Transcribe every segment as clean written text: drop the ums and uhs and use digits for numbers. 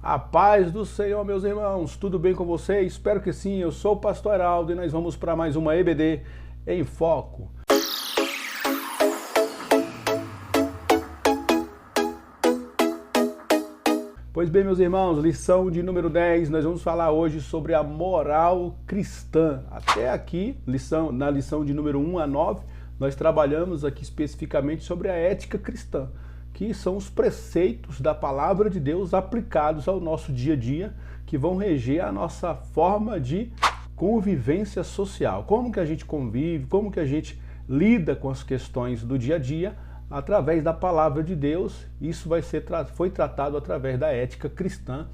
A paz do Senhor, meus irmãos, tudo bem com vocês? Espero que sim, eu sou o Pastor Heraldo e nós vamos para mais uma EBD em Foco. Pois bem, meus irmãos, lição de número 10, nós vamos falar hoje sobre a moral cristã. Até aqui, na lição de número 1 a 9, nós trabalhamos aqui especificamente sobre a ética cristã, que são os preceitos da palavra de Deus aplicados ao nosso dia a dia, que vão reger a nossa forma de convivência social. Como que a gente convive, como que a gente lida com as questões do dia a dia, através da palavra de Deus. Isso foi tratado através da ética cristã.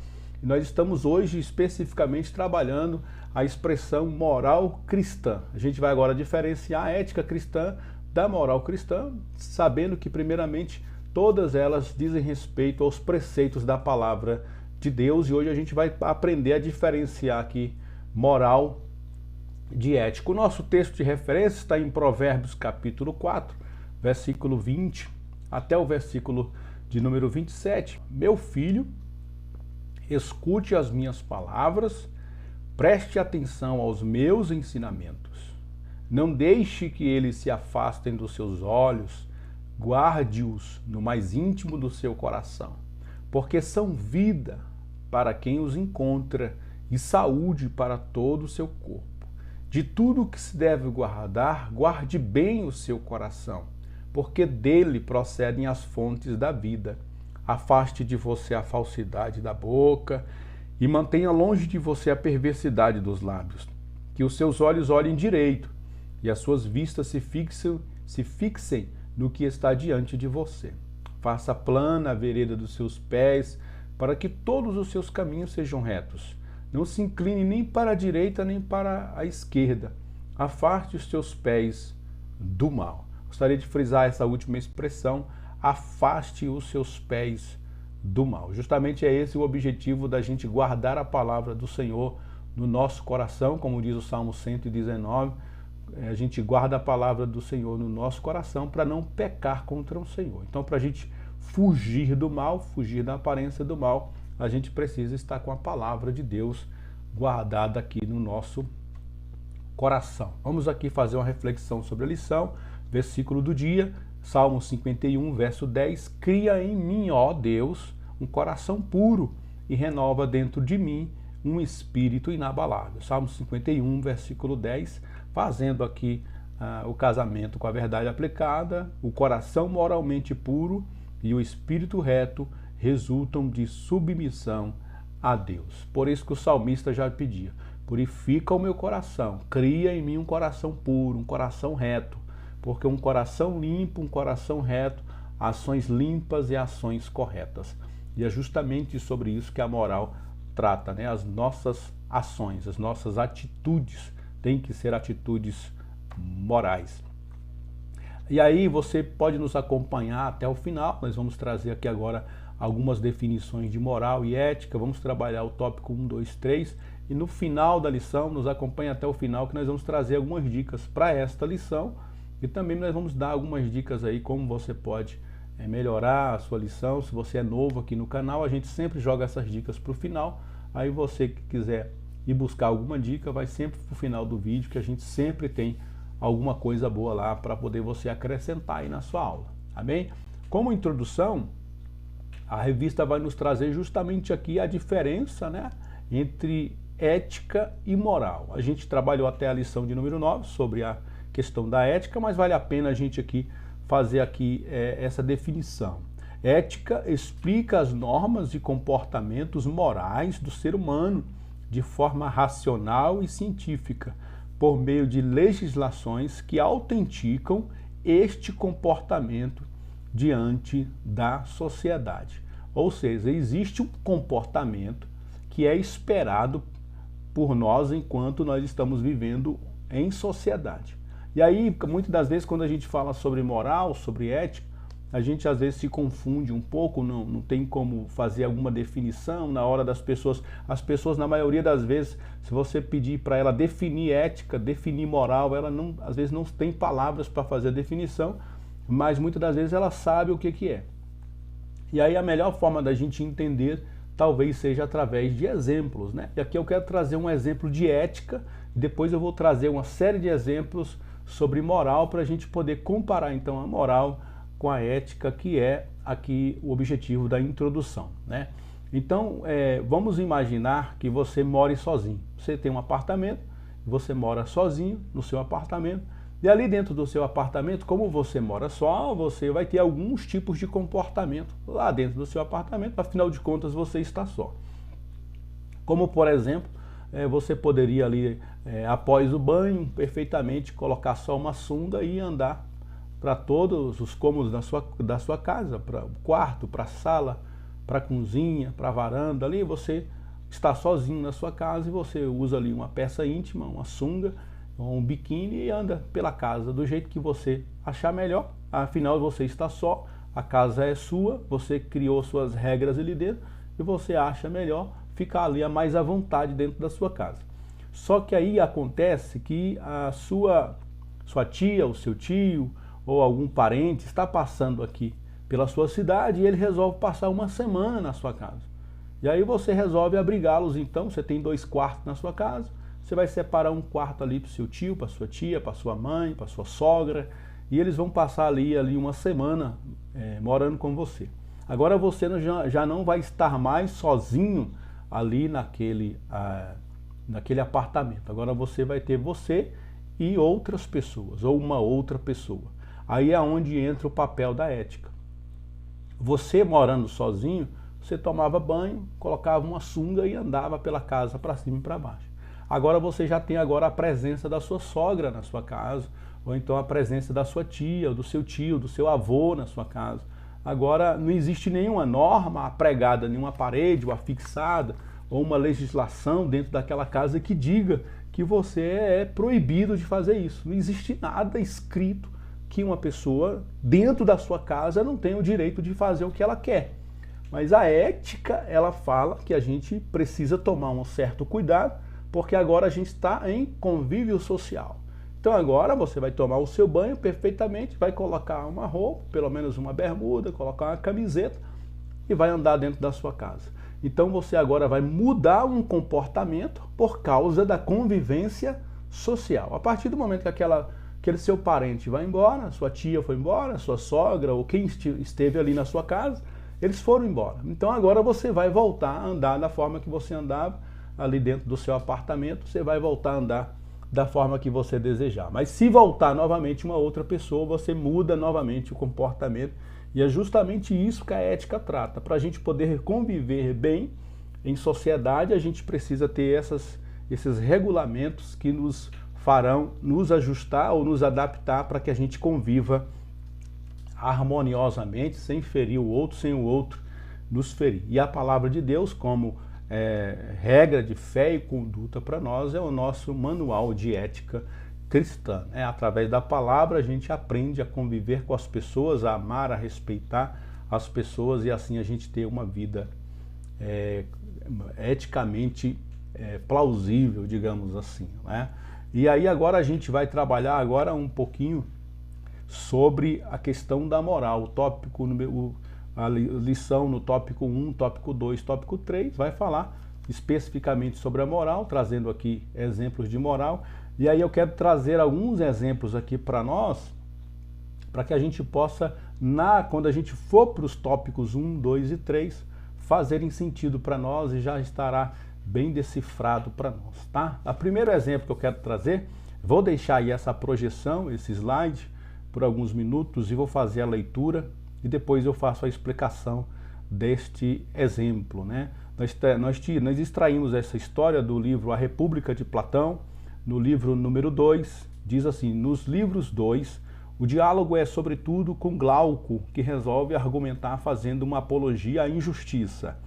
E nós estamos hoje especificamente trabalhando a expressão moral cristã. A gente vai agora diferenciar a ética cristã da moral cristã, sabendo que primeiramente todas elas dizem respeito aos preceitos da palavra de Deus, e hoje a gente vai aprender a diferenciar aqui moral de ética. O nosso texto de referência está em Provérbios capítulo 4, versículo 20 até o versículo de número 27. Meu filho, escute as minhas palavras, preste atenção aos meus ensinamentos. Não deixe que eles se afastem dos seus olhos, guarde-os no mais íntimo do seu coração, porque são vida para quem os encontra e saúde para todo o seu corpo. De tudo que se deve guardar, guarde bem o seu coração, porque dele procedem as fontes da vida. Afaste de você a falsidade da boca e mantenha longe de você a perversidade dos lábios. Que os seus olhos olhem direito e as suas vistas se fixem no que está diante de você. Faça plana a vereda dos seus pés, para que todos os seus caminhos sejam retos. Não se incline nem para a direita nem para a esquerda. Afaste os seus pés do mal. Gostaria de frisar essa última expressão: afaste os seus pés do mal. Justamente é esse o objetivo da gente guardar a palavra do Senhor no nosso coração, como diz o Salmo 119, a gente guarda a palavra do Senhor no nosso coração para não pecar contra o Senhor. Então, para a gente fugir do mal, fugir da aparência do mal, a gente precisa estar com a palavra de Deus guardada aqui no nosso coração. Vamos aqui fazer uma reflexão sobre a lição. Versículo do dia, Salmo 51, verso 10. Cria em mim, ó Deus, um coração puro e renova dentro de mim um espírito inabalável. Salmo 51, versículo 10, fazendo aqui o casamento com a verdade aplicada. O coração moralmente puro e o espírito reto resultam de submissão a Deus. Por isso que o salmista já pedia: purifica o meu coração, cria em mim um coração puro, um coração reto. Porque um coração limpo, um coração reto, ações limpas e ações corretas. E é justamente sobre isso que a moral trata, né? As nossas ações, as nossas atitudes têm que ser atitudes morais. E aí você pode nos acompanhar até o final. Nós vamos trazer aqui agora algumas definições de moral e ética. Vamos trabalhar o tópico 1, 2, 3. E no final da lição, nos acompanhe até o final, que nós vamos trazer algumas dicas para esta lição. E também nós vamos dar algumas dicas aí como você pode melhorar a sua lição. Se você é novo aqui no canal, a gente sempre joga essas dicas para o final. Aí você que quiser ir buscar alguma dica, vai sempre para o final do vídeo, que a gente sempre tem alguma coisa boa lá para poder você acrescentar aí na sua aula. Amém? Como introdução, a revista vai nos trazer justamente aqui a diferença, né, entre ética e moral. A gente trabalhou até a lição de número 9 sobre a questão da ética, mas vale a pena a gente aqui fazer aqui essa definição. Ética explica as normas e comportamentos morais do ser humano de forma racional e científica, por meio de legislações que autenticam este comportamento diante da sociedade. Ou seja, existe um comportamento que é esperado por nós enquanto nós estamos vivendo em sociedade. E aí, muitas das vezes, quando a gente fala sobre moral, sobre ética, a gente às vezes se confunde um pouco, não tem como fazer alguma definição na hora das pessoas. As pessoas, na maioria das vezes, se você pedir para ela definir ética, definir moral, ela não, às vezes não tem palavras para fazer a definição, mas muitas das vezes ela sabe o que é. E aí a melhor forma da gente entender talvez seja através de exemplos, né? E aqui eu quero trazer um exemplo de ética, e depois eu vou trazer uma série de exemplos sobre moral para a gente poder comparar então a moral com a ética, que é aqui o objetivo da introdução, né? Então, vamos imaginar que você more sozinho. Você tem um apartamento, você mora sozinho no seu apartamento, e ali dentro do seu apartamento, como você mora só, você vai ter alguns tipos de comportamento lá dentro do seu apartamento, afinal de contas você está só. Como, por exemplo, você poderia ali, após o banho, perfeitamente colocar só uma sunga e andar para todos os cômodos da sua casa, para o quarto, para a sala, para a cozinha, para a varanda. Ali você está sozinho na sua casa e você usa ali uma peça íntima, uma sunga, um biquíni, e anda pela casa do jeito que você achar melhor. Afinal, você está só, a casa é sua, você criou suas regras ali dentro e você acha melhor ficar ali mais à vontade dentro da sua casa. Só que aí acontece que a sua tia, o seu tio ou algum parente está passando aqui pela sua cidade e ele resolve passar uma semana na sua casa. E aí você resolve abrigá-los. Então você tem 2 quartos na sua casa, você vai separar um quarto ali para o seu tio, para sua tia, para sua mãe, para sua sogra, e eles vão passar ali uma semana morando com você. Agora você já não vai estar mais sozinho ali naquele apartamento. Agora você vai ter você e outras pessoas, ou uma outra pessoa. Aí é onde entra o papel da ética. Você morando sozinho, você tomava banho, colocava uma sunga e andava pela casa para cima e para baixo. Agora você já tem a presença da sua sogra na sua casa, ou então a presença da sua tia, ou do seu tio, do seu avô na sua casa. Agora não existe nenhuma norma pregada, nenhuma parede ou afixada, ou uma legislação dentro daquela casa que diga que você é proibido de fazer isso. Não existe nada escrito que uma pessoa dentro da sua casa não tem o direito de fazer o que ela quer. Mas a ética, ela fala que a gente precisa tomar um certo cuidado, porque agora a gente está em convívio social. Então agora você vai tomar o seu banho perfeitamente, vai colocar uma roupa, pelo menos uma bermuda, colocar uma camiseta e vai andar dentro da sua casa. Então você agora vai mudar um comportamento por causa da convivência social. A partir do momento que aquele seu parente vai embora, sua tia foi embora, sua sogra ou quem esteve ali na sua casa, eles foram embora. Então agora você vai voltar a andar da forma que você andava ali dentro do seu apartamento, você vai voltar a andar da forma que você desejar. Mas se voltar novamente uma outra pessoa, você muda novamente o comportamento. E é justamente isso que a ética trata. Para a gente poder conviver bem em sociedade, a gente precisa ter esses regulamentos que nos farão nos ajustar ou nos adaptar para que a gente conviva harmoniosamente, sem ferir o outro, sem o outro nos ferir. E a palavra de Deus, como regra de fé e conduta para nós, é o nosso manual de ética cristã. Através da palavra a gente aprende a conviver com as pessoas, a amar, a respeitar as pessoas, e assim a gente ter uma vida eticamente plausível, digamos assim, né? E aí agora a gente vai trabalhar agora um pouquinho sobre a questão da moral, a lição no tópico 1, tópico 2, tópico 3, vai falar especificamente sobre a moral, trazendo aqui exemplos de moral. E aí eu quero trazer alguns exemplos aqui para nós, para que a gente possa, quando a gente for para os tópicos 1, 2 e 3, fazerem sentido para nós e já estará bem decifrado para nós, tá? O primeiro exemplo que eu quero trazer, vou deixar aí essa projeção, esse slide, por alguns minutos e vou fazer a leitura e depois eu faço a explicação deste exemplo, né? Nós extraímos essa história do livro A República de Platão, no livro número 2, diz assim: nos livros 2, o diálogo é sobretudo com Glauco, que resolve argumentar fazendo uma apologia à injustiça.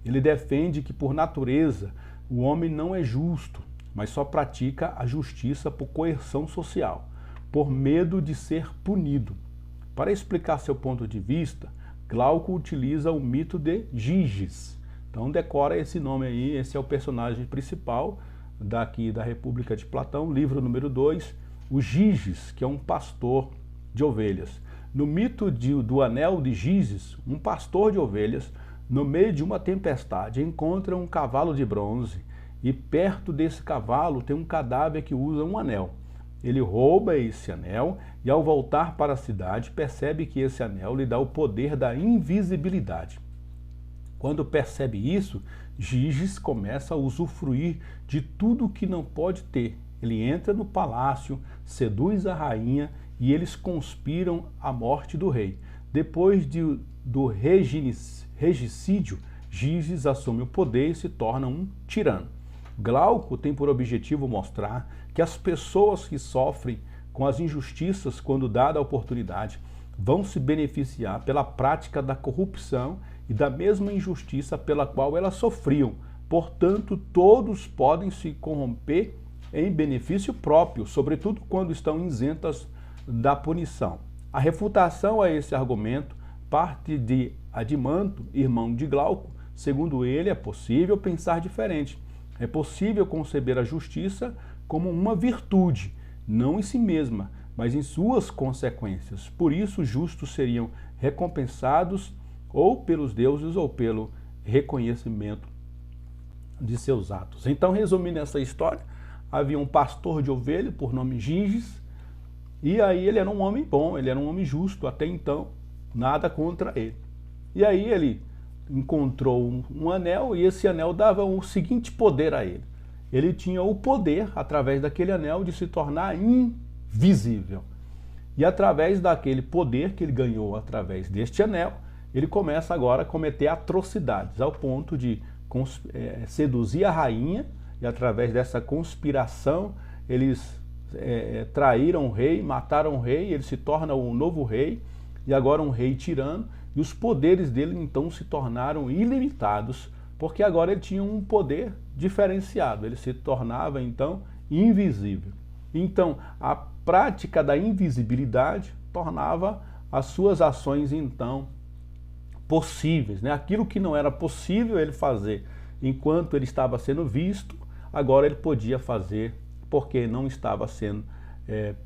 Ele defende que, por natureza, o homem não é justo, mas só pratica a justiça por coerção social, por medo de ser punido. Para explicar seu ponto de vista, Glauco utiliza o mito de Giges. Então decora esse nome aí, esse é o personagem principal daqui da República de Platão, livro número 2, o Giges, que é um pastor de ovelhas. No mito do Anel de Giges, um pastor de ovelhas no meio de uma tempestade, encontra um cavalo de bronze e perto desse cavalo tem um cadáver que usa um anel. Ele rouba esse anel e, ao voltar para a cidade, percebe que esse anel lhe dá o poder da invisibilidade. Quando percebe isso, Giges começa a usufruir de tudo que não pode ter. Ele entra no palácio, seduz a rainha e eles conspiram a morte do rei. Depois do regicídio, Giges assume o poder e se torna um tirano. Glauco tem por objetivo mostrar que as pessoas que sofrem com as injustiças quando dada a oportunidade vão se beneficiar pela prática da corrupção e da mesma injustiça pela qual elas sofriam. Portanto, todos podem se corromper em benefício próprio, sobretudo quando estão isentas da punição. A refutação a esse argumento parte de Adimanto, irmão de Glauco. Segundo ele, é possível pensar diferente. É possível conceber a justiça como uma virtude, não em si mesma, mas em suas consequências. Por isso, os justos seriam recompensados ou pelos deuses ou pelo reconhecimento de seus atos. Então, resumindo essa história, havia um pastor de ovelha por nome Giges, e aí ele era um homem bom, ele era um homem justo, até então, nada contra ele. E aí ele encontrou um anel e esse anel dava o seguinte poder a ele. Ele tinha o poder, através daquele anel, de se tornar invisível. E através daquele poder que ele ganhou através deste anel, ele começa agora a cometer atrocidades, ao ponto de seduzir a rainha, e através dessa conspiração, eles traíram o rei, mataram o rei, ele se torna um novo rei, e agora um rei tirano, e os poderes dele então se tornaram ilimitados, porque agora ele tinha um poder diferenciado, ele se tornava então invisível. Então a prática da invisibilidade tornava as suas ações então possíveis, né? Aquilo que não era possível ele fazer enquanto ele estava sendo visto, agora ele podia fazer porque não estava sendo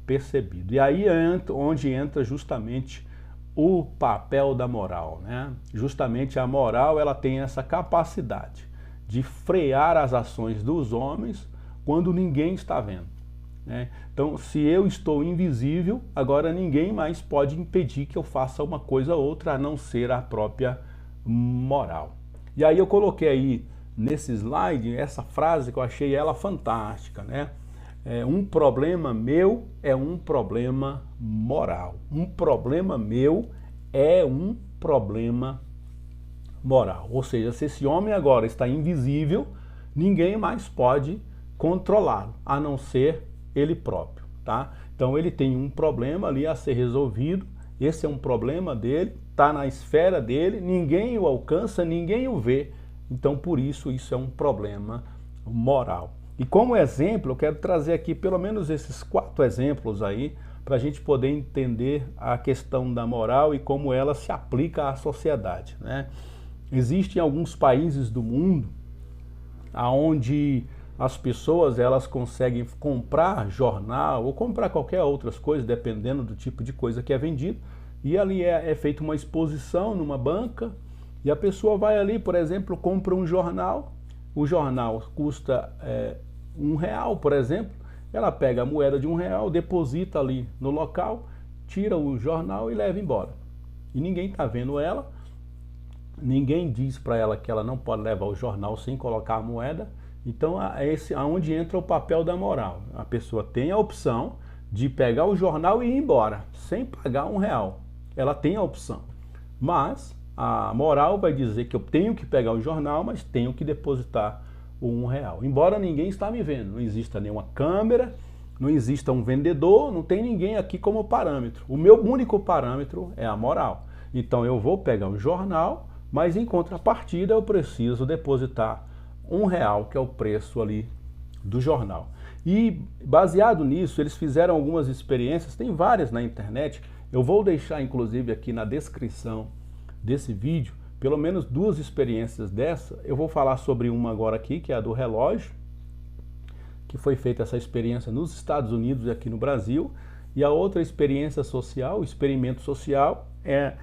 percebido. E aí é onde entra justamente o papel da moral, né? Justamente a moral, ela tem essa capacidade de frear as ações dos homens quando ninguém está vendo, né? Então, se eu estou invisível, agora ninguém mais pode impedir que eu faça uma coisa ou outra, a não ser a própria moral. E aí eu coloquei aí nesse slide essa frase que eu achei ela fantástica, né? Um problema meu é um problema moral. Um problema meu é um problema moral. Ou seja, se esse homem agora está invisível, ninguém mais pode controlá-lo, a não ser ele próprio, tá? Então ele tem um problema ali a ser resolvido, esse é um problema dele, está na esfera dele, ninguém o alcança, ninguém o vê. Então por isso é um problema moral. E como exemplo, eu quero trazer aqui pelo menos esses 4 exemplos aí, para a gente poder entender a questão da moral e como ela se aplica à sociedade, né? Existem alguns países do mundo onde as pessoas elas conseguem comprar jornal ou comprar qualquer outras coisas, dependendo do tipo de coisa que é vendido, e ali é feita uma exposição numa banca, e a pessoa vai ali, por exemplo, compra um jornal, o jornal custa R$1, por exemplo, ela pega a moeda de R$1, deposita ali no local, tira o jornal e leva embora. E ninguém está vendo ela, ninguém diz para ela que ela não pode levar o jornal sem colocar a moeda. Então é aonde entra o papel da moral. A pessoa tem a opção de pegar o jornal e ir embora, sem pagar R$1. Ela tem a opção. Mas a moral vai dizer que eu tenho que pegar o jornal, mas tenho que depositar o R$1. Embora ninguém está me vendo, não exista nenhuma câmera, não exista um vendedor, não tem ninguém aqui como parâmetro. O meu único parâmetro é a moral. Então eu vou pegar o jornal, mas em contrapartida eu preciso depositar R$1, que é o preço ali do jornal. E baseado nisso, eles fizeram algumas experiências, tem várias na internet, eu vou deixar inclusive aqui na descrição desse vídeo, pelo menos 2 experiências dessa. Eu vou falar sobre uma agora aqui, que é a do relógio, que foi feita essa experiência nos Estados Unidos e aqui no Brasil, e a outra experiência social, o experimento social, é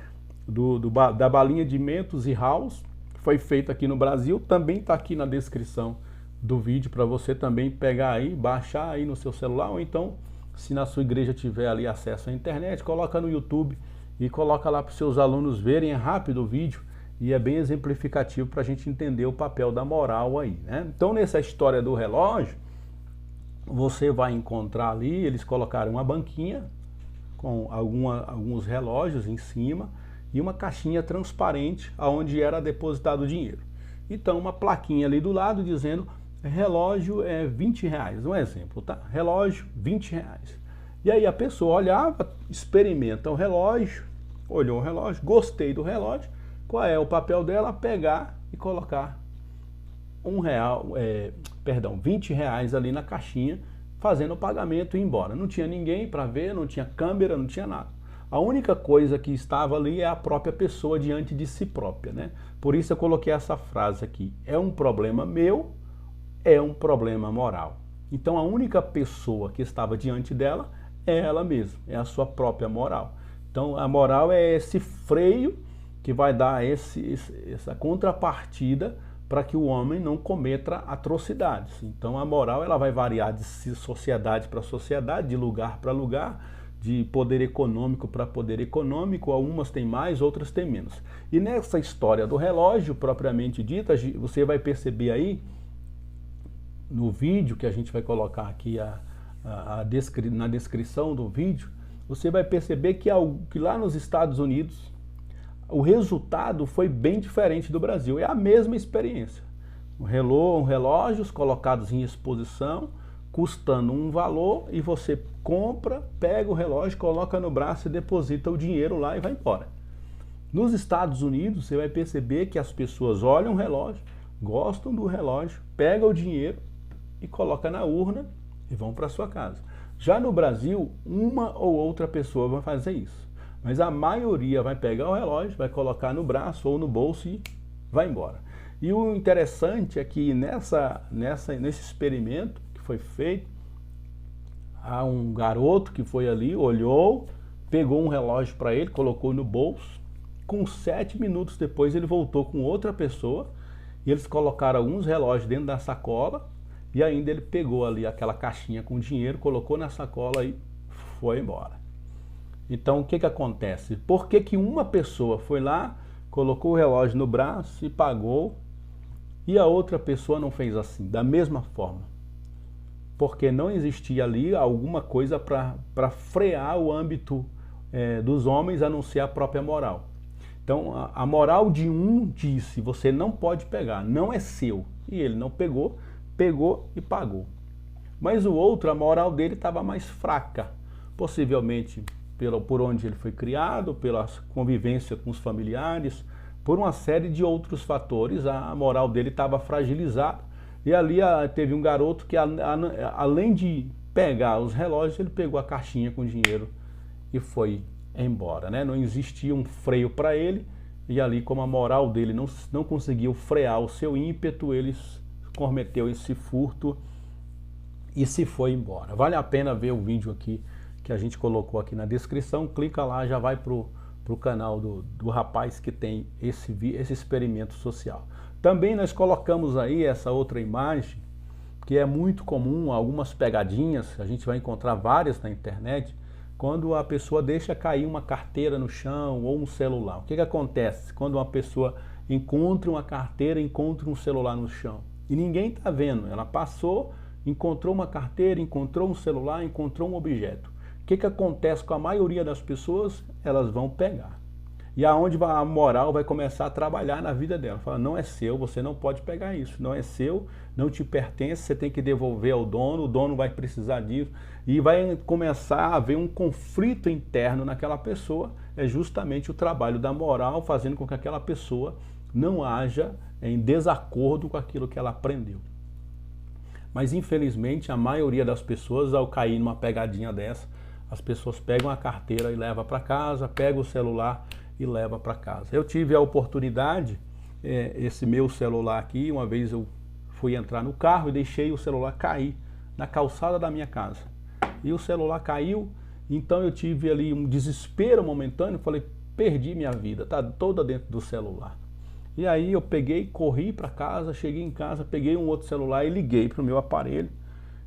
da balinha de Mentos e House, foi feito aqui no Brasil, também está aqui na descrição do vídeo para você também pegar aí, baixar aí no seu celular, ou então, se na sua igreja tiver ali acesso à internet, coloca no YouTube e coloca lá para os seus alunos verem, é rápido o vídeo e é bem exemplificativo para a gente entender o papel da moral aí, né? Então, nessa história do relógio, você vai encontrar ali, eles colocaram uma banquinha com alguns relógios em cima e uma caixinha transparente onde era depositado o dinheiro. Então, uma plaquinha ali do lado dizendo relógio é R$20, um exemplo, tá? Relógio, R$20. E aí a pessoa olhava, experimenta o relógio, olhou o relógio, gostei do relógio, qual é o papel dela? Pegar e colocar R$20 ali na caixinha, fazendo o pagamento e ir embora. Não tinha ninguém para ver, não tinha câmera, não tinha nada. A única coisa que estava ali é a própria pessoa diante de si própria, né? Por isso eu coloquei essa frase aqui, é um problema meu, é um problema moral. Então a única pessoa que estava diante dela é ela mesma, é a sua própria moral. Então a moral é esse freio que vai dar essa contrapartida para que o homem não cometa atrocidades. Então a moral ela vai variar de sociedade para sociedade, de lugar para lugar, de poder econômico para poder econômico, algumas têm mais, outras têm menos. E nessa história do relógio, propriamente dita, você vai perceber aí, no vídeo que a gente vai colocar aqui na descrição do vídeo, você vai perceber que lá nos Estados Unidos, o resultado foi bem diferente do Brasil. É a mesma experiência. Relógios colocados em exposição, custando um valor, e você compra, pega o relógio, coloca no braço e deposita o dinheiro lá e vai embora. Nos Estados Unidos, você vai perceber que as pessoas olham o relógio, gostam do relógio, pegam o dinheiro e coloca na urna e vão para sua casa. Já no Brasil, uma ou outra pessoa vai fazer isso. Mas a maioria vai pegar o relógio, vai colocar no braço ou no bolso e vai embora. E o interessante é que nesse experimento que foi feito, há um garoto que foi ali, olhou, pegou um relógio para ele, colocou no bolso. Com 7 minutos depois ele voltou com outra pessoa e eles colocaram alguns relógios dentro da sacola e ainda ele pegou ali aquela caixinha com dinheiro, colocou na sacola e foi embora. Então o que acontece? Por que uma pessoa foi lá, colocou o relógio no braço e pagou e a outra pessoa não fez assim, da mesma forma? Porque não existia ali alguma coisa para frear o âmbito dos homens, a não ser a própria moral. Então a moral de um disse, você não pode pegar, não é seu. E ele não pegou, pegou e pagou. Mas o outro, a moral dele estava mais fraca, possivelmente por onde ele foi criado, pela convivência com os familiares, por uma série de outros fatores, a moral dele estava fragilizada. E ali teve um garoto que, além de pegar os relógios, ele pegou a caixinha com dinheiro e foi embora, né? Não existia um freio para ele, e ali, como a moral dele não conseguiu frear o seu ímpeto, ele cometeu esse furto e se foi embora. Vale a pena ver o vídeo aqui que a gente colocou aqui na descrição, clica lá, já vai pro canal do rapaz que tem esse experimento social. Também nós colocamos aí essa outra imagem, que é muito comum, algumas pegadinhas, a gente vai encontrar várias na internet, quando a pessoa deixa cair uma carteira no chão ou um celular. O que acontece quando uma pessoa encontra uma carteira, encontra um celular no chão? E ninguém está vendo, ela passou, encontrou uma carteira, encontrou um celular, encontrou um objeto. O que acontece com a maioria das pessoas? Elas vão pegar. E aonde a moral vai começar a trabalhar na vida dela. Fala, não é seu, você não pode pegar isso. Não é seu, não te pertence, você tem que devolver ao dono, o dono vai precisar disso. E vai começar a haver um conflito interno naquela pessoa. É justamente o trabalho da moral fazendo com que aquela pessoa não haja em desacordo com aquilo que ela aprendeu. Mas infelizmente a maioria das pessoas, ao cair numa pegadinha dessa, as pessoas pegam a carteira e levam para casa, pegam o celular e levam para casa. Eu tive a oportunidade, esse meu celular aqui, uma vez eu fui entrar no carro e deixei o celular cair na calçada da minha casa. E o celular caiu, então eu tive ali um desespero momentâneo, falei, perdi minha vida, tá toda dentro do celular. E aí eu peguei, corri para casa, cheguei em casa, peguei um outro celular e liguei para o meu aparelho.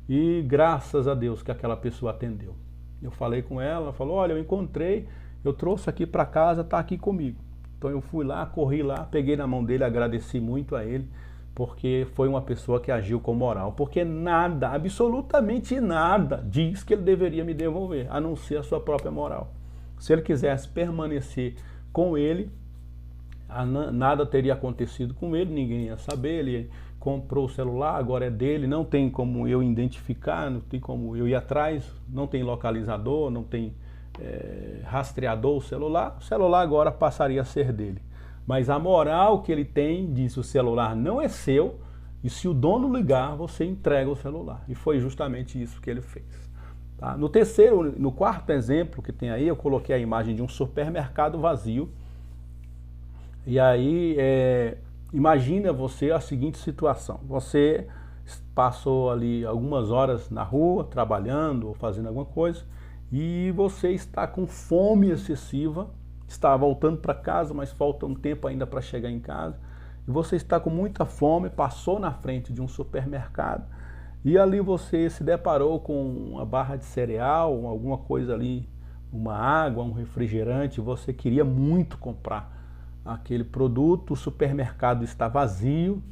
E graças a Deus que aquela pessoa atendeu. Eu falei com ela, falou, olha, eu encontrei, eu trouxe aqui para casa, está aqui comigo. Então eu fui lá, corri lá, peguei na mão dele, agradeci muito a ele, porque foi uma pessoa que agiu com moral. Porque nada, absolutamente nada, diz que ele deveria me devolver, a não ser a sua própria moral. Se ele quisesse permanecer com ele, nada teria acontecido com ele, ninguém ia saber, ele comprou o celular, agora é dele, não tem como eu identificar, não tem como eu ir atrás, não tem localizador, não tem rastreador o celular agora passaria a ser dele. Mas a moral que ele tem diz o celular não é seu e se o dono ligar, você entrega o celular. E foi justamente isso que ele fez. Tá? No quarto exemplo que tem aí, eu coloquei a imagem de um supermercado vazio. E aí, imagina você a seguinte situação. Você passou ali algumas horas na rua, trabalhando ou fazendo alguma coisa, e você está com fome excessiva, está voltando para casa, mas falta um tempo ainda para chegar em casa, e você está com muita fome, passou na frente de um supermercado, e ali você se deparou com uma barra de cereal, alguma coisa ali, uma água, um refrigerante, você queria muito comprar aquele produto, o supermercado está vazio,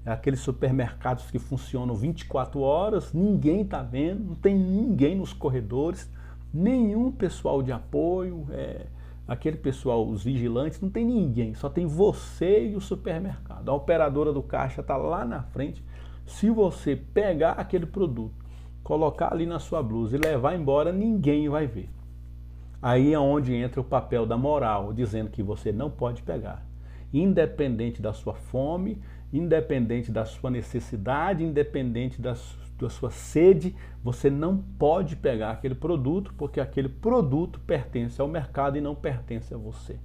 é aqueles supermercados que funcionam 24 horas, ninguém está vendo, não tem ninguém nos corredores, nenhum pessoal de apoio, aquele pessoal, os vigilantes, não tem ninguém, só tem você e o supermercado. A operadora do caixa está lá na frente. Se você pegar aquele produto, colocar ali na sua blusa e levar embora, ninguém vai ver. Aí é onde entra o papel da moral, dizendo que você não pode pegar. Independente da sua fome, independente da sua necessidade, independente da sua sede, você não pode pegar aquele produto, porque aquele produto pertence ao mercado e não pertence a você.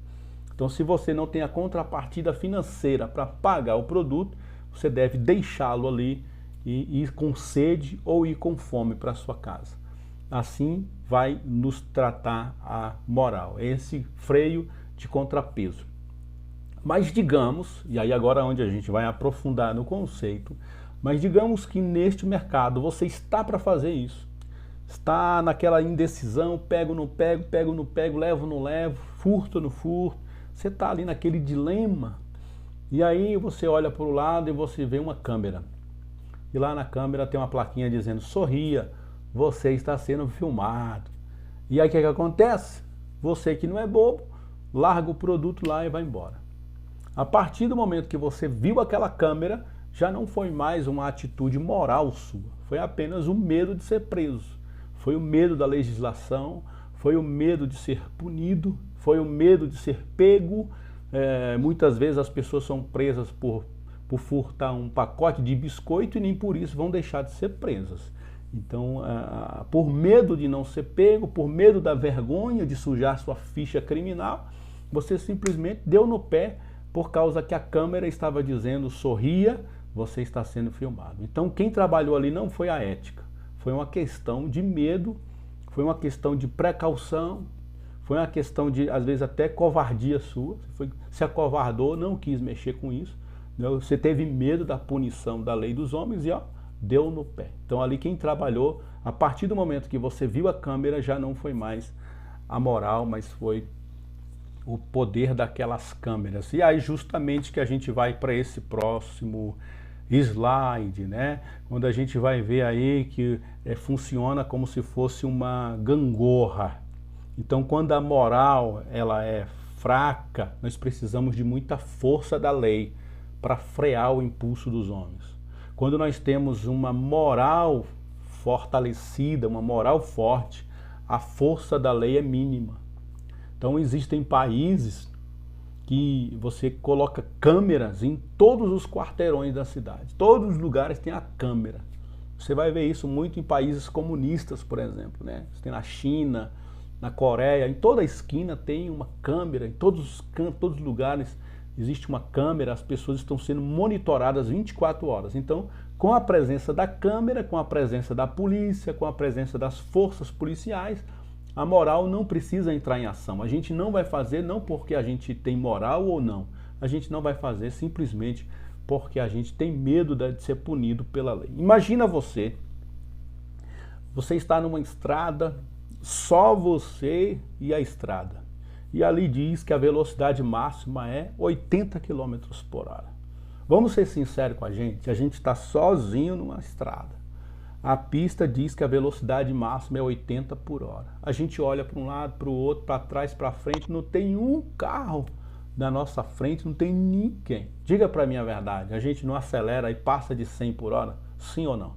Então, se você não tem a contrapartida financeira para pagar o produto, você deve deixá-lo ali e ir com sede ou ir com fome para sua casa. Assim vai nos tratar a moral, esse freio de contrapeso. Mas digamos, e aí agora onde a gente vai aprofundar no conceito, mas digamos que neste mercado você está para fazer isso. Está naquela indecisão, pego, não pego, pego, não pego, levo, não levo, furto, não furto. Você está ali naquele dilema. E aí você olha para o lado e você vê uma câmera. E lá na câmera tem uma plaquinha dizendo, sorria, você está sendo filmado. E aí o que acontece? Você que não é bobo, larga o produto lá e vai embora. A partir do momento que você viu aquela câmera, já não foi mais uma atitude moral sua. Foi apenas o medo de ser preso. Foi o medo da legislação, foi o medo de ser punido, foi o medo de ser pego. Muitas vezes as pessoas são presas por furtar um pacote de biscoito e nem por isso vão deixar de ser presas. Então, por medo de não ser pego, por medo da vergonha de sujar sua ficha criminal, você simplesmente deu no pé por causa que a câmera estava dizendo, sorria, você está sendo filmado. Então, quem trabalhou ali não foi a ética, foi uma questão de medo, foi uma questão de precaução, foi uma questão de, às vezes, até covardia sua, você se acovardou, não quis mexer com isso, você teve medo da punição da lei dos homens e, deu no pé. Então ali quem trabalhou, a partir do momento que você viu a câmera, já não foi mais a moral, mas foi o poder daquelas câmeras. E aí justamente que a gente vai para esse próximo slide, né? Quando a gente vai ver aí que funciona como se fosse uma gangorra. Então quando a moral ela é fraca, nós precisamos de muita força da lei para frear o impulso dos homens. Quando nós temos uma moral fortalecida, uma moral forte, a força da lei é mínima. Então existem países que você coloca câmeras em todos os quarteirões da cidade. Todos os lugares tem a câmera. Você vai ver isso muito em países comunistas, por exemplo, né? Você tem na China, na Coreia, em toda esquina tem uma câmera, em todos os cantos, todos os lugares existe uma câmera, as pessoas estão sendo monitoradas 24 horas. Então, com a presença da câmera, com a presença da polícia, com a presença das forças policiais, a moral não precisa entrar em ação. A gente não vai fazer não porque a gente tem moral ou não, a gente não vai fazer simplesmente porque a gente tem medo de ser punido pela lei. Imagina você está numa estrada, só você e a estrada. E ali diz que a velocidade máxima é 80 km por hora. Vamos ser sinceros com a gente está sozinho numa estrada. A pista diz que a velocidade máxima é 80 por hora. A gente olha para um lado, para o outro, para trás, para frente, não tem um carro na nossa frente, não tem ninguém. Diga para mim a verdade, a gente não acelera e passa de 100 por hora? Sim ou não?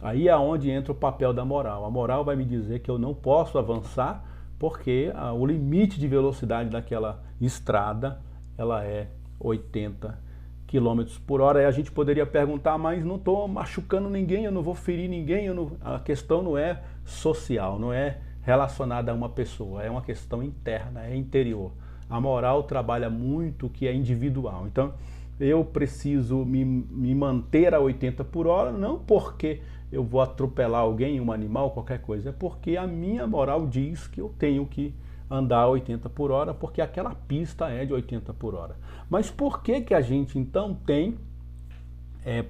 Aí é onde entra o papel da moral. A moral vai me dizer que eu não posso avançar porque o limite de velocidade daquela estrada ela é 80 km por hora. Aí a gente poderia perguntar, mas não estou machucando ninguém, eu não vou ferir ninguém. A questão não é social, não é relacionada a uma pessoa, é uma questão interna, é interior. A moral trabalha muito o que é individual. Então, eu preciso me manter a 80 por hora, não porque eu vou atropelar alguém, um animal, qualquer coisa, é porque a minha moral diz que eu tenho que andar a 80 por hora, porque aquela pista é de 80 por hora. Mas por que a gente então tem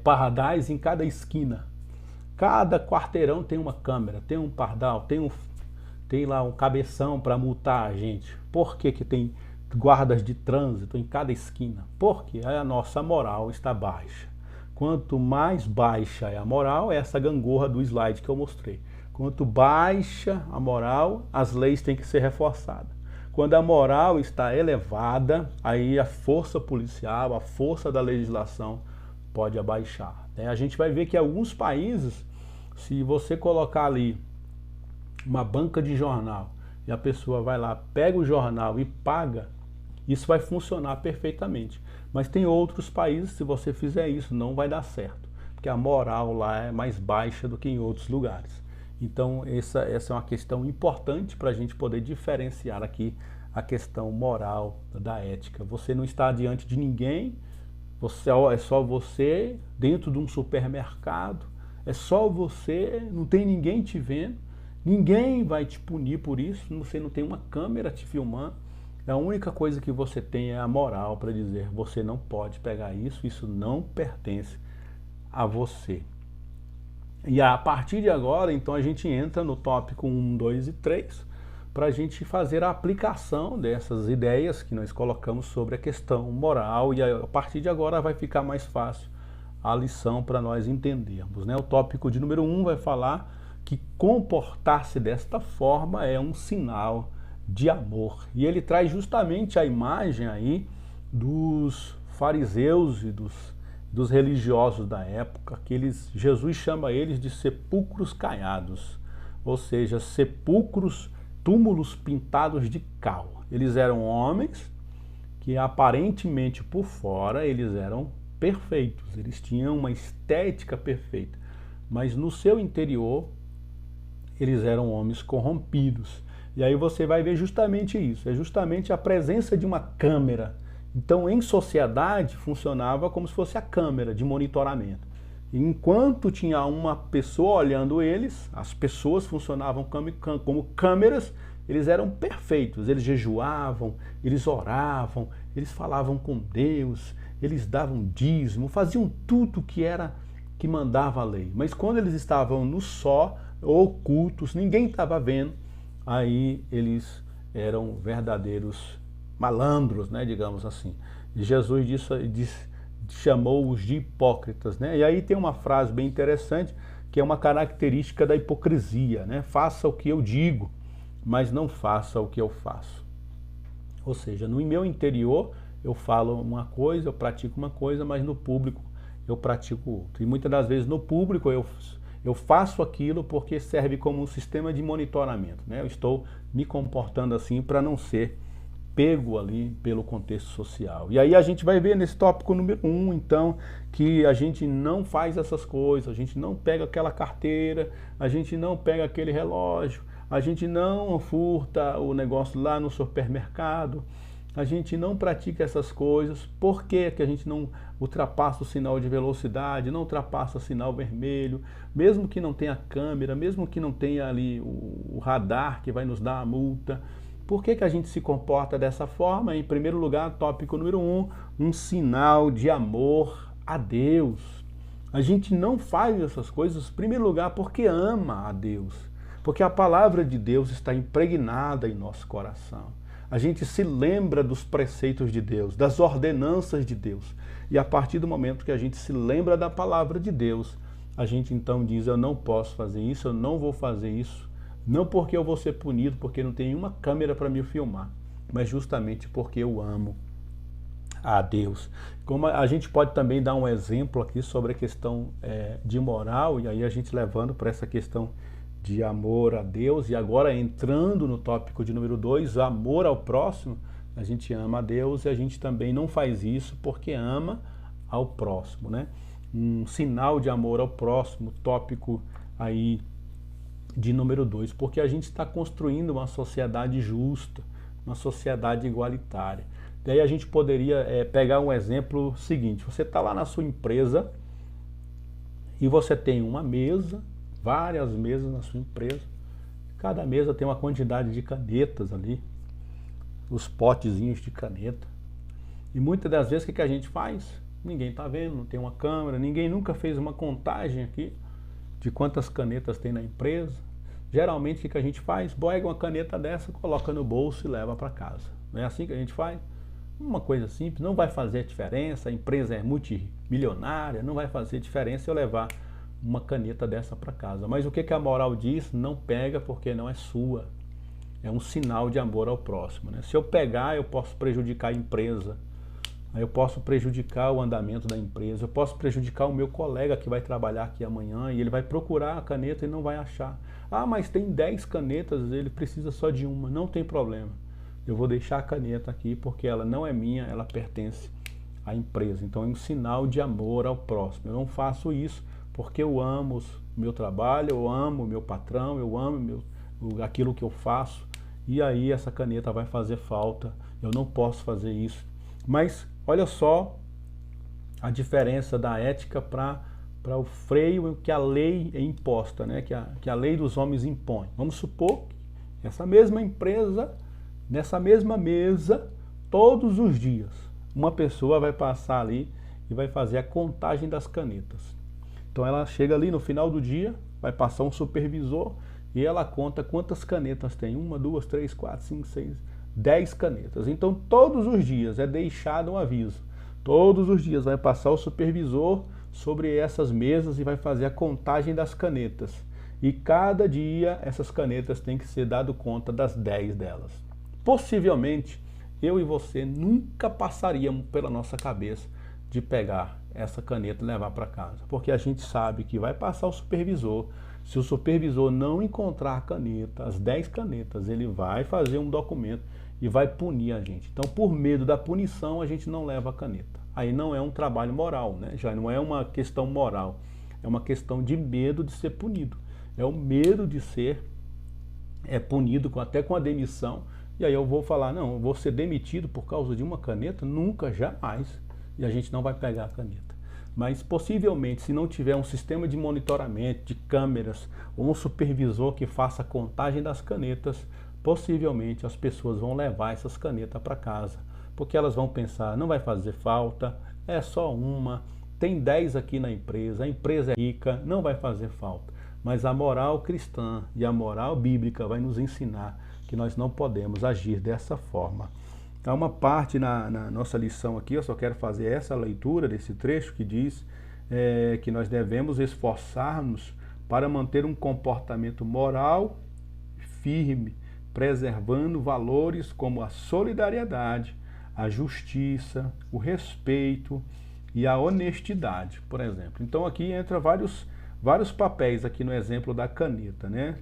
pardais em cada esquina? Cada quarteirão tem uma câmera, tem um pardal, tem lá um cabeção para multar a gente. Por que tem guardas de trânsito em cada esquina? Porque a nossa moral está baixa. Quanto mais baixa é a moral, é essa gangorra do slide que eu mostrei. Quanto baixa a moral, as leis têm que ser reforçadas. Quando a moral está elevada, aí a força policial, a força da legislação pode abaixar. A gente vai ver que em alguns países, se você colocar ali uma banca de jornal e a pessoa vai lá, pega o jornal e paga, isso vai funcionar perfeitamente. Mas tem outros países, se você fizer isso, não vai dar certo, porque a moral lá é mais baixa do que em outros lugares. Então essa é uma questão importante para a gente poder diferenciar aqui a questão moral da ética. Você não está diante de ninguém, é só você dentro de um supermercado, é só você, não tem ninguém te vendo, ninguém vai te punir por isso, você não tem uma câmera te filmando. A única coisa que você tem é a moral para dizer, você não pode pegar isso, isso não pertence a você. E a partir de agora, então, a gente entra no tópico 1, 2 e 3, para a gente fazer a aplicação dessas ideias que nós colocamos sobre a questão moral, e a partir de agora vai ficar mais fácil a lição para nós entendermos. O tópico de número 1 vai falar que comportar-se desta forma é um sinal de amor. E ele traz justamente a imagem aí dos fariseus e dos religiosos da época, que Jesus chama eles de sepulcros caiados, ou seja, sepulcros, túmulos pintados de cal. Eles eram homens que aparentemente por fora eles eram perfeitos, eles tinham uma estética perfeita, mas no seu interior eles eram homens corrompidos. E aí você vai ver justamente isso, é justamente a presença de uma câmera. Então, em sociedade, funcionava como se fosse a câmera de monitoramento. E enquanto tinha uma pessoa olhando eles, as pessoas funcionavam como câmeras, eles eram perfeitos. Eles jejuavam, eles oravam, eles falavam com Deus, eles davam dízimo, faziam tudo que mandava a lei. Mas quando eles estavam no só, ocultos, ninguém estava vendo, aí eles eram verdadeiros malandros, digamos assim. E Jesus chamou-os de hipócritas. E aí tem uma frase bem interessante, que é uma característica da hipocrisia. Faça o que eu digo, mas não faça o que eu faço. Ou seja, no meu interior eu falo uma coisa, eu pratico uma coisa, mas no público eu pratico outra. E muitas das vezes no público eu faço aquilo porque serve como um sistema de monitoramento. Eu estou me comportando assim para não ser pego ali pelo contexto social. E aí a gente vai ver nesse tópico número 1, então, que a gente não faz essas coisas, a gente não pega aquela carteira, a gente não pega aquele relógio, a gente não furta o negócio lá no supermercado, a gente não pratica essas coisas. Por que a gente não ultrapassa o sinal de velocidade, não ultrapassa o sinal vermelho, mesmo que não tenha câmera, mesmo que não tenha ali o radar que vai nos dar a multa? Por que a gente se comporta dessa forma? Em primeiro lugar, tópico número 1, um sinal de amor a Deus. A gente não faz essas coisas, em primeiro lugar, porque ama a Deus. Porque a palavra de Deus está impregnada em nosso coração. A gente se lembra dos preceitos de Deus, das ordenanças de Deus. E a partir do momento que a gente se lembra da palavra de Deus, a gente então diz, eu não posso fazer isso, eu não vou fazer isso. Não porque eu vou ser punido, porque não tem uma câmera para me filmar, mas justamente porque eu amo a Deus. Como a gente pode também dar um exemplo aqui sobre a questão de moral, e aí a gente levando para essa questão de amor a Deus, e agora entrando no tópico de número 2, amor ao próximo, a gente ama a Deus e a gente também não faz isso porque ama ao próximo, né? Um sinal de amor ao próximo, tópico aí de número 2, porque a gente está construindo uma sociedade justa, uma sociedade igualitária. Daí a gente poderia pegar um exemplo seguinte, você está lá na sua empresa e você tem uma mesa, várias mesas na sua empresa, cada mesa tem uma quantidade de canetas ali, os potezinhos de caneta, e muitas das vezes o que a gente faz? Ninguém está vendo, não tem uma câmera, ninguém nunca fez uma contagem aqui de quantas canetas tem na empresa. Geralmente o que a gente faz? Pega uma caneta dessa, coloca no bolso e leva para casa. Não é assim que a gente faz? Uma coisa simples, não vai fazer diferença, a empresa é multimilionária, não vai fazer diferença eu levar uma caneta dessa para casa. Mas o que a moral diz? Não pega porque não é sua. É um sinal de amor ao próximo, né? Se eu pegar, eu posso prejudicar a empresa, eu posso prejudicar o andamento da empresa, eu posso prejudicar o meu colega que vai trabalhar aqui amanhã e ele vai procurar a caneta e não vai achar. Ah, mas tem 10 canetas, ele precisa só de uma. Não tem problema. Eu vou deixar a caneta aqui porque ela não é minha, ela pertence à empresa. Então é um sinal de amor ao próximo. Eu não faço isso porque eu amo o meu trabalho, eu amo o meu patrão, eu amo aquilo que eu faço. E aí essa caneta vai fazer falta. Eu não posso fazer isso. Mas olha só a diferença da ética para o freio que a lei é imposta, né? que a lei dos homens impõe. Vamos supor que essa mesma empresa, nessa mesma mesa, todos os dias, uma pessoa vai passar ali e vai fazer a contagem das canetas. Então ela chega ali no final do dia, vai passar um supervisor e ela conta quantas canetas tem. 1, 2, 3, 4, 5, 6, 10 canetas. Então todos os dias é deixado um aviso. Todos os dias vai passar o supervisor sobre essas mesas e vai fazer a contagem das canetas. E cada dia essas canetas têm que ser dado conta das 10 delas. Possivelmente eu e você nunca passaríamos pela nossa cabeça de pegar essa caneta e levar para casa. Porque a gente sabe que vai passar o supervisor. Se o supervisor não encontrar a caneta, as 10 canetas, ele vai fazer um documento e vai punir a gente. Então, por medo da punição, a gente não leva a caneta. Aí não é um trabalho moral, né? Já não é uma questão moral. É uma questão de medo de ser punido. É o medo de ser punido até com a demissão. E aí eu vou falar, não, eu vou ser demitido por causa de uma caneta? Nunca, jamais. E a gente não vai pegar a caneta. Mas possivelmente, se não tiver um sistema de monitoramento, de câmeras, ou um supervisor que faça a contagem das canetas, possivelmente as pessoas vão levar essas canetas para casa. Porque elas vão pensar, não vai fazer falta, é só uma, tem 10 aqui na empresa, a empresa é rica, não vai fazer falta. Mas a moral cristã e a moral bíblica vai nos ensinar que nós não podemos agir dessa forma. Há uma parte na nossa lição aqui, eu só quero fazer essa leitura desse trecho que diz que nós devemos esforçar-nos para manter um comportamento moral firme, preservando valores como a solidariedade, a justiça, o respeito e a honestidade, por exemplo. Então aqui entra vários papéis aqui no exemplo da caneta, né?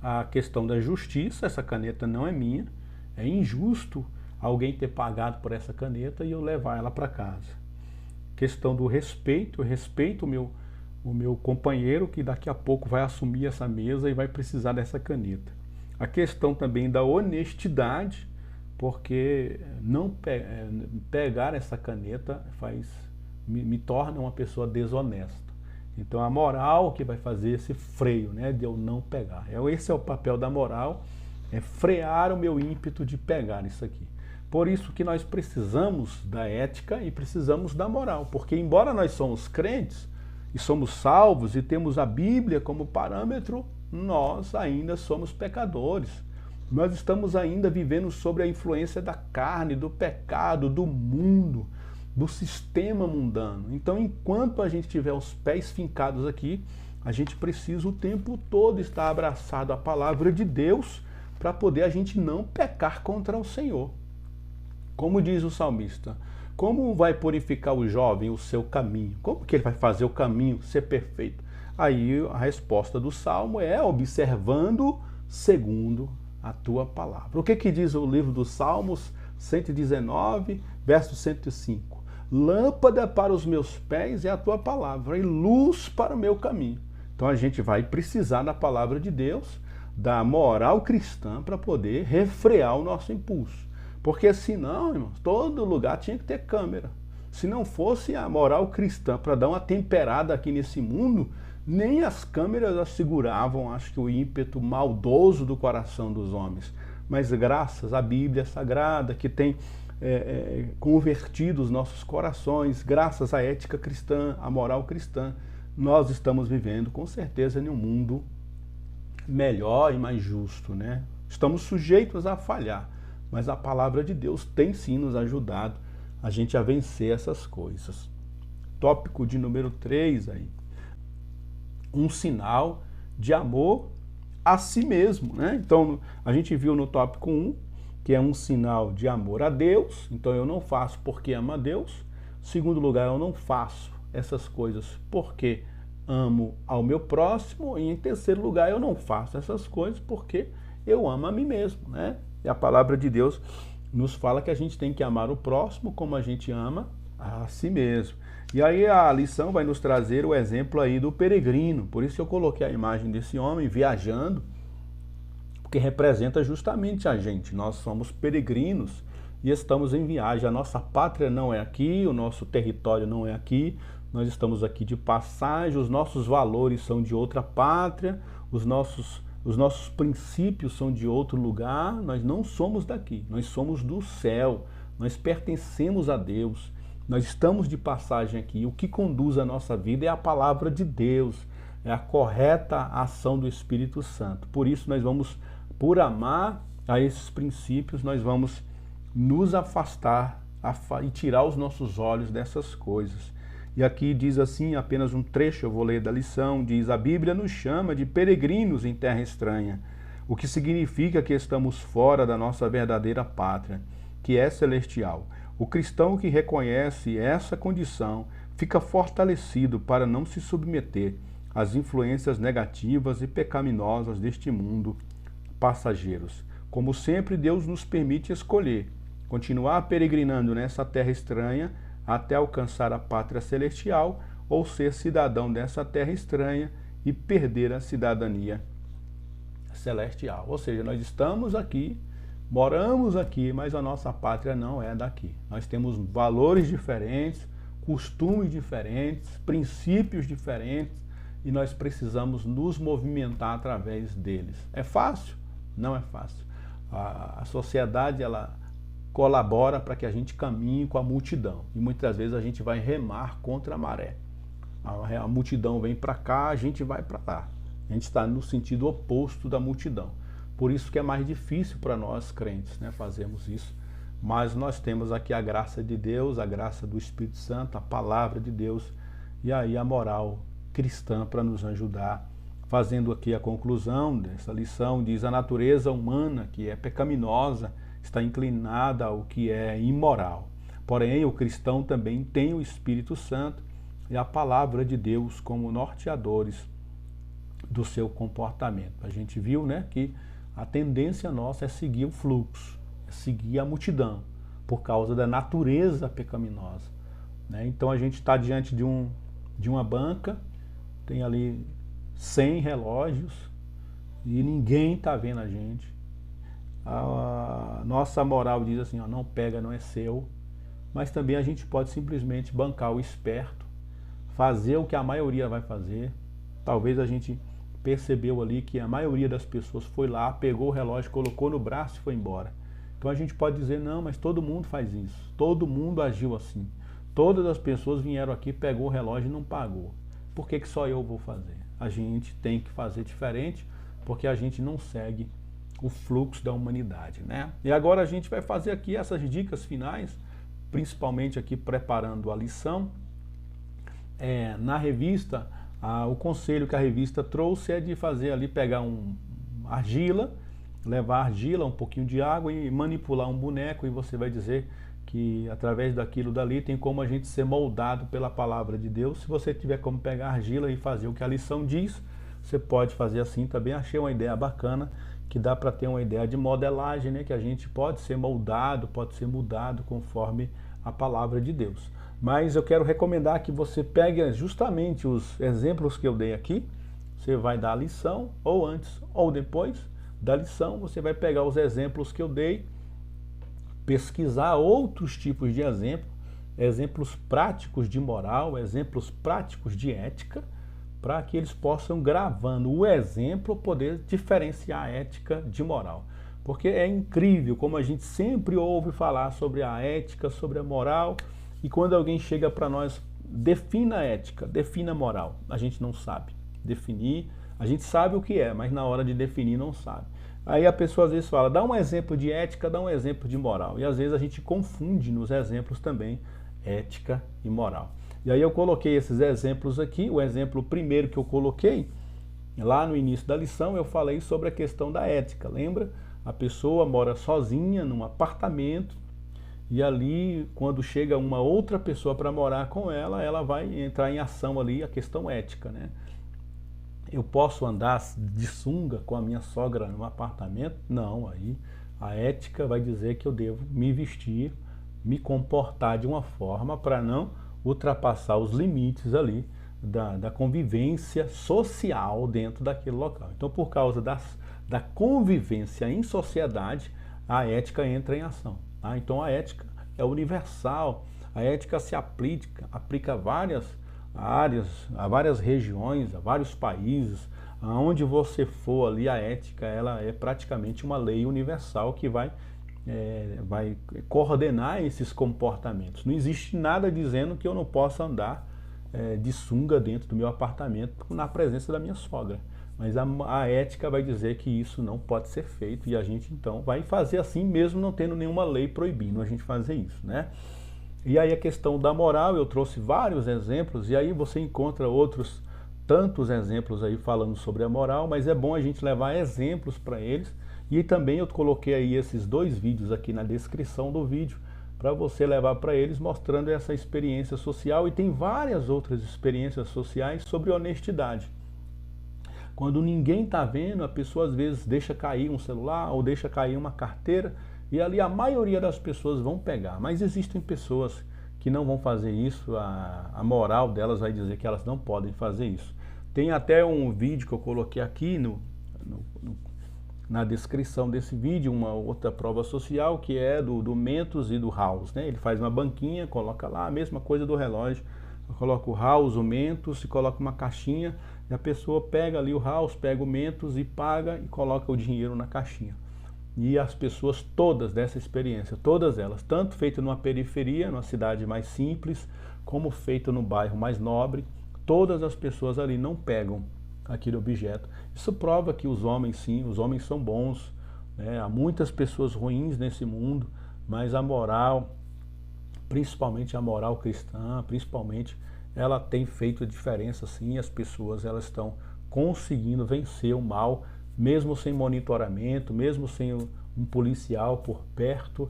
A questão da justiça, essa caneta não é minha, é injusto alguém ter pagado por essa caneta e eu levar ela para casa. Questão do respeito, eu respeito o meu companheiro que daqui a pouco vai assumir essa mesa e vai precisar dessa caneta. A questão também da honestidade, porque não pegar essa caneta me torna uma pessoa desonesta. Então a moral que vai fazer esse freio, né, de eu não pegar. Esse é o papel da moral é frear o meu ímpeto de pegar isso aqui. Por isso que nós precisamos da ética e precisamos da moral, porque embora nós somos crentes e somos salvos e temos a Bíblia como parâmetro, nós ainda somos pecadores. Nós estamos ainda vivendo sob a influência da carne, do pecado, do mundo, do sistema mundano. Então, enquanto a gente tiver os pés fincados aqui, a gente precisa o tempo todo estar abraçado à palavra de Deus para poder a gente não pecar contra o Senhor. Como diz o salmista, como vai purificar o jovem o seu caminho? Como que ele vai fazer o caminho ser perfeito? Aí a resposta do Salmo é observando segundo a tua palavra. O que diz o livro dos Salmos 119, verso 105? Lâmpada para os meus pés é a tua palavra e luz para o meu caminho. Então a gente vai precisar da palavra de Deus, da moral cristã para poder refrear o nosso impulso. Porque senão, irmãos, todo lugar tinha que ter câmera. Se não fosse a moral cristã para dar uma temperada aqui nesse mundo, nem as câmeras asseguravam, acho que, o ímpeto maldoso do coração dos homens. Mas graças à Bíblia Sagrada, que tem convertido os nossos corações, graças à ética cristã, à moral cristã, nós estamos vivendo, com certeza, em um mundo melhor e mais justo, né? Estamos sujeitos a falhar, mas a palavra de Deus tem sim nos ajudado a gente a vencer essas coisas. Tópico de número 3 aí. Um sinal de amor a si mesmo, né? Então, a gente viu no tópico 1, que é um sinal de amor a Deus. Então, eu não faço porque amo a Deus. Segundo lugar, eu não faço essas coisas porque amo ao meu próximo. E em terceiro lugar, eu não faço essas coisas porque eu amo a mim mesmo, né? E a palavra de Deus nos fala que a gente tem que amar o próximo como a gente ama a si mesmo. E aí a lição vai nos trazer o exemplo aí do peregrino. Por isso que eu coloquei a imagem desse homem viajando, porque representa justamente a gente. Nós somos peregrinos e estamos em viagem. A nossa pátria não é aqui, o nosso território não é aqui. Nós estamos aqui de passagem, os nossos valores são de outra pátria, os nossos princípios são de outro lugar. Nós não somos daqui, nós somos do céu, nós pertencemos a Deus. Nós estamos de passagem aqui. O que conduz a nossa vida é a palavra de Deus, é a correta ação do Espírito Santo. Por isso nós vamos, por amar a esses princípios, nós vamos nos afastar e tirar os nossos olhos dessas coisas. E aqui diz assim, apenas um trecho, eu vou ler da lição, diz: a Bíblia nos chama de peregrinos em terra estranha, o que significa que estamos fora da nossa verdadeira pátria, que é celestial. O cristão que reconhece essa condição fica fortalecido para não se submeter às influências negativas e pecaminosas deste mundo passageiros. Como sempre, Deus nos permite escolher continuar peregrinando nessa terra estranha até alcançar a pátria celestial ou ser cidadão dessa terra estranha e perder a cidadania celestial. Ou seja, nós estamos aqui, moramos aqui, mas a nossa pátria não é daqui. Nós temos valores diferentes, costumes diferentes, princípios diferentes e nós precisamos nos movimentar através deles. É fácil? Não é fácil. A sociedade, ela colabora para que a gente caminhe com a multidão e muitas vezes a gente vai remar contra a maré. A multidão vem para cá, a gente vai para lá. A gente está no sentido oposto da multidão. Por isso que é mais difícil para nós crentes, né, fazermos isso. Mas nós temos aqui a graça de Deus, a graça do Espírito Santo, a palavra de Deus e aí a moral cristã para nos ajudar. Fazendo aqui a conclusão dessa lição, diz: a natureza humana, que é pecaminosa, está inclinada ao que é imoral. Porém, o cristão também tem o Espírito Santo e a palavra de Deus como norteadores do seu comportamento. A gente viu, né, que a tendência nossa é seguir o fluxo, é seguir a multidão, por causa da natureza pecaminosa, né? Então a gente está diante de uma banca, tem ali 100 relógios e ninguém está vendo a gente. A nossa moral diz assim, ó, não pega, não é seu. Mas também a gente pode simplesmente bancar o esperto, fazer o que a maioria vai fazer. Talvez a gente percebeu ali que a maioria das pessoas foi lá, pegou o relógio, colocou no braço e foi embora. Então a gente pode dizer, não, mas todo mundo faz isso, todo mundo agiu assim. Todas as pessoas vieram aqui, pegou o relógio e não pagou. Por que só eu vou fazer? A gente tem que fazer diferente, porque a gente não segue o fluxo da humanidade, né? E agora a gente vai fazer aqui essas dicas finais, principalmente aqui preparando a lição. Na revista, o conselho que a revista trouxe é de fazer ali, pegar argila, levar argila, um pouquinho de água e manipular um boneco, e você vai dizer que através daquilo dali tem como a gente ser moldado pela palavra de Deus. Se você tiver como pegar argila e fazer o que a lição diz, você pode fazer assim também. Achei uma ideia bacana, que dá para ter uma ideia de modelagem, né? Que a gente pode ser moldado, pode ser mudado conforme a palavra de Deus. Mas eu quero recomendar que você pegue justamente os exemplos que eu dei aqui. Você vai dar a lição, ou antes ou depois da lição, você vai pegar os exemplos que eu dei, pesquisar outros tipos de exemplos práticos de moral, exemplos práticos de ética, para que eles possam, gravando o exemplo, poder diferenciar a ética de moral. Porque é incrível como a gente sempre ouve falar sobre a ética, sobre a moral, e quando alguém chega para nós, defina a ética, defina a moral, a gente não sabe definir. A gente sabe o que é, mas na hora de definir não sabe. Aí a pessoa às vezes fala, dá um exemplo de ética, dá um exemplo de moral. E às vezes a gente confunde nos exemplos também ética e moral. E aí eu coloquei esses exemplos aqui. O exemplo primeiro que eu coloquei, lá no início da lição, eu falei sobre a questão da ética. Lembra? A pessoa mora sozinha num apartamento e ali, quando chega uma outra pessoa para morar com ela, ela vai entrar em ação ali a questão ética, né? Eu posso andar de sunga com a minha sogra no apartamento? Não, aí a ética vai dizer que eu devo me vestir, me comportar de uma forma para não ultrapassar os limites ali da convivência social dentro daquele local. Então, por causa da convivência em sociedade, a ética entra em ação. Tá? Então, a ética é universal, a ética se aplica a várias áreas, a várias regiões, a vários países. Aonde você for ali, a ética ela é praticamente uma lei universal que vai coordenar esses comportamentos. Não existe nada dizendo que eu não possa andar de sunga dentro do meu apartamento na presença da minha sogra. Mas a ética vai dizer que isso não pode ser feito, e a gente então vai fazer assim mesmo não tendo nenhuma lei proibindo a gente fazer isso, né? E aí a questão da moral, eu trouxe vários exemplos, e aí você encontra outros tantos exemplos aí falando sobre a moral, mas é bom a gente levar exemplos para eles. E também eu coloquei aí esses 2 vídeos aqui na descrição do vídeo, para você levar para eles, mostrando essa experiência social, e tem várias outras experiências sociais sobre honestidade. Quando ninguém está vendo, a pessoa às vezes deixa cair um celular ou deixa cair uma carteira, e ali a maioria das pessoas vão pegar. Mas existem pessoas que não vão fazer isso, a moral delas vai dizer que elas não podem fazer isso. Tem até um vídeo que eu coloquei aqui na descrição desse vídeo, uma outra prova social, que é do Mentos e do House, né? Ele faz uma banquinha, coloca lá a mesma coisa do relógio, coloca o House, o Mentos, e coloca uma caixinha, e a pessoa pega ali o House, pega o Mentos e paga e coloca o dinheiro na caixinha. E as pessoas todas dessa experiência, todas elas, tanto feito numa periferia, numa cidade mais simples, como feito no bairro mais nobre, todas as pessoas ali não pegam aquele objeto. Isso prova que os homens, sim, os homens são bons, né? Há muitas pessoas ruins nesse mundo, mas a moral, principalmente a moral cristã, principalmente, ela tem feito a diferença, sim. As pessoas elas estão conseguindo vencer o mal, mesmo sem monitoramento, mesmo sem um policial por perto.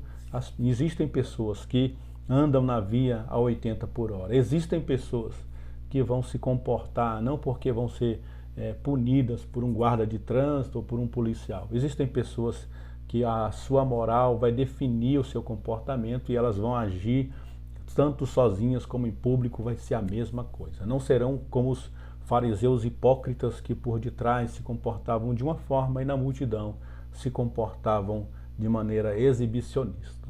Existem pessoas que andam na via a 80 por hora. Existem pessoas que vão se comportar, não porque vão ser punidas por um guarda de trânsito ou por um policial. Existem pessoas que a sua moral vai definir o seu comportamento, e elas vão agir tanto sozinhas como em público, vai ser a mesma coisa. Não serão como os fariseus hipócritas que por detrás se comportavam de uma forma e na multidão se comportavam de maneira exibicionista.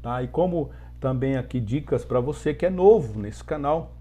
Tá? E como também aqui dicas para você que é novo nesse canal,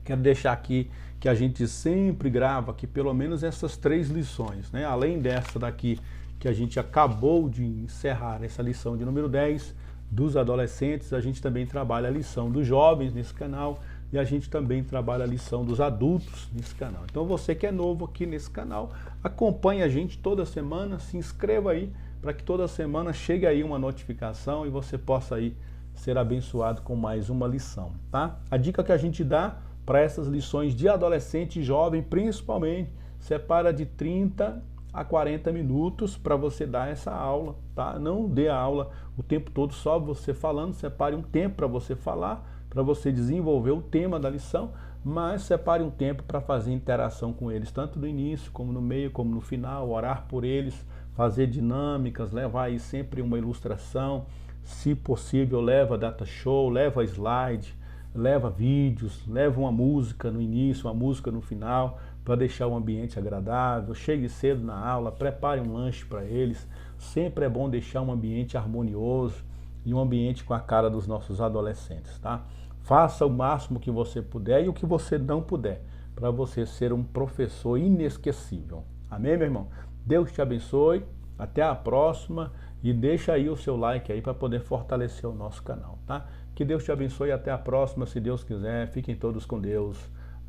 Quero deixar aqui que a gente sempre grava aqui pelo menos essas 3 lições, né? Além dessa daqui que a gente acabou de encerrar, essa lição de número 10 dos adolescentes, a gente também trabalha a lição dos jovens nesse canal e a gente também trabalha a lição dos adultos nesse canal. Então você que é novo aqui nesse canal, acompanhe a gente toda semana, se inscreva aí para que toda semana chegue aí uma notificação e você possa aí ser abençoado com mais uma lição, tá? A dica que a gente dá para essas lições de adolescente e jovem, principalmente, separa de 30 a 40 minutos para você dar essa aula, tá? Não dê a aula o tempo todo só você falando, separe um tempo para você falar, para você desenvolver o tema da lição, mas separe um tempo para fazer interação com eles, tanto no início, como no meio, como no final, orar por eles, fazer dinâmicas, levar aí sempre uma ilustração, se possível leva data show, leva slide, leva vídeos, leva uma música no início, uma música no final, para deixar o ambiente agradável. Chegue cedo na aula, prepare um lanche para eles. Sempre é bom deixar um ambiente harmonioso e um ambiente com a cara dos nossos adolescentes, tá? Faça o máximo que você puder e o que você não puder, para você ser um professor inesquecível. Amém, meu irmão? Deus te abençoe, até a próxima e deixa aí o seu like aí para poder fortalecer o nosso canal, tá? Que Deus te abençoe e até a próxima, se Deus quiser. Fiquem todos com Deus,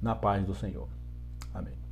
na paz do Senhor. Amém.